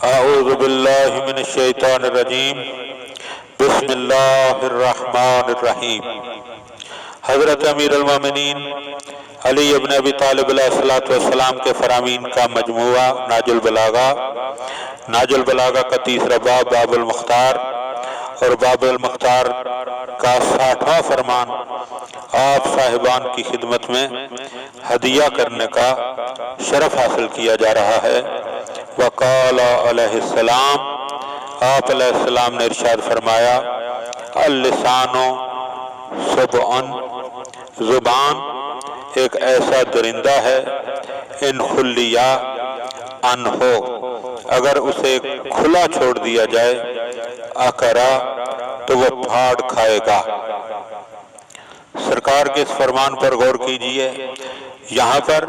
اعوذ باللہ من الشیطان الرجیم بسم اللہ الرحمن الرحیم۔ حضرت امیر المومنین علی ابن ابی طالب علیہ السلام کے فرامین کا مجموعہ ناج البلاغہ کا تیسرا باب باب المختار، اور باب المختار کا 60واں فرمان آپ صاحبان کی خدمت میں ہدیہ کرنے کا شرف حاصل کیا جا رہا ہے۔ وقال علیہ السلام، آپ علیہ السلام نے ارشاد فرمایا، اللسان سبعن، زبان ایک ایسا درندہ ہے، ان خلیا انہو، اگر اسے کھلا چھوڑ دیا جائے، اکرا تو وہ پھاڑ کھائے گا۔ سرکار کے اس فرمان پر غور کیجئے، یہاں پر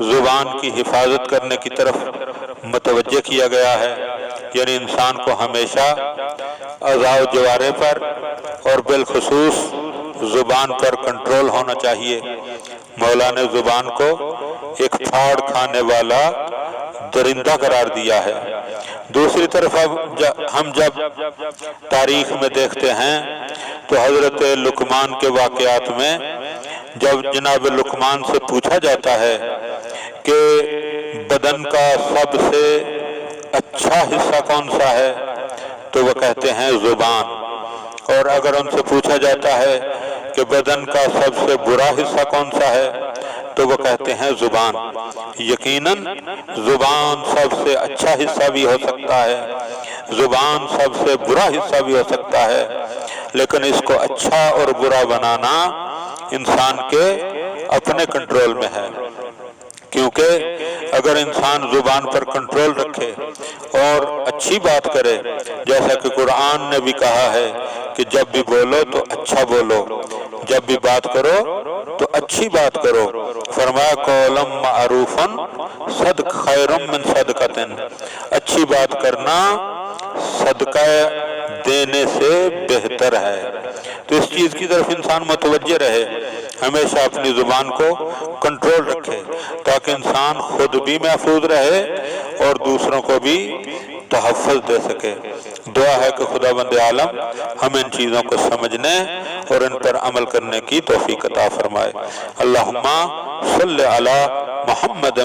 زبان کی حفاظت کرنے کی طرف متوجہ کیا گیا ہے، یعنی انسان کو ہمیشہ اعضاء و جوارح پر اور بالخصوص زبان پر کنٹرول ہونا چاہیے۔ مولا نے زبان کو ایک پھاڑ کھانے والا درندہ قرار دیا ہے۔ دوسری طرف ہم جب تاریخ میں دیکھتے ہیں تو حضرت لقمان کے واقعات میں جب جناب لقمان سے پوچھا جاتا ہے کہ بدن کا سب سے اچھا حصہ کون سا ہے، تو وہ کہتے ہیں زبان، اور اگر ان سے پوچھا جاتا ہے کہ بدن کا سب سے برا حصہ کون سا ہے، تو وہ کہتے ہیں زبان۔ یقیناً زبان سب سے اچھا حصہ بھی ہو سکتا ہے، زبان سب سے برا حصہ بھی ہو سکتا ہے، لیکن اس کو اچھا اور برا بنانا انسان کے اپنے کنٹرول میں ہے، کیونکہ اگر انسان زبان پر کنٹرول رکھے اور اچھی بات کرے، جیسا کہ قرآن نے بھی کہا ہے کہ جب بھی بولو تو اچھا بولو، جب بھی بات کرو تو اچھی بات کرو، فرمایا قولم معروفن صدق خیر من صدقۃ، اچھی بات کرنا صدقہ دینے سے بہتر ہے۔ تو اس چیز کی طرف انسان متوجہ رہے، ہمیشہ اپنی زبان کو کنٹرول رکھے، تاکہ انسان خود بھی محفوظ رہے اور دوسروں کو بھی تحفظ دے سکے۔ دعا ہے کہ خداوند عالم ہمیں ان چیزوں کو سمجھنے اور ان پر عمل کرنے کی توفیق عطا فرمائے۔ اللہم صلی علی محمد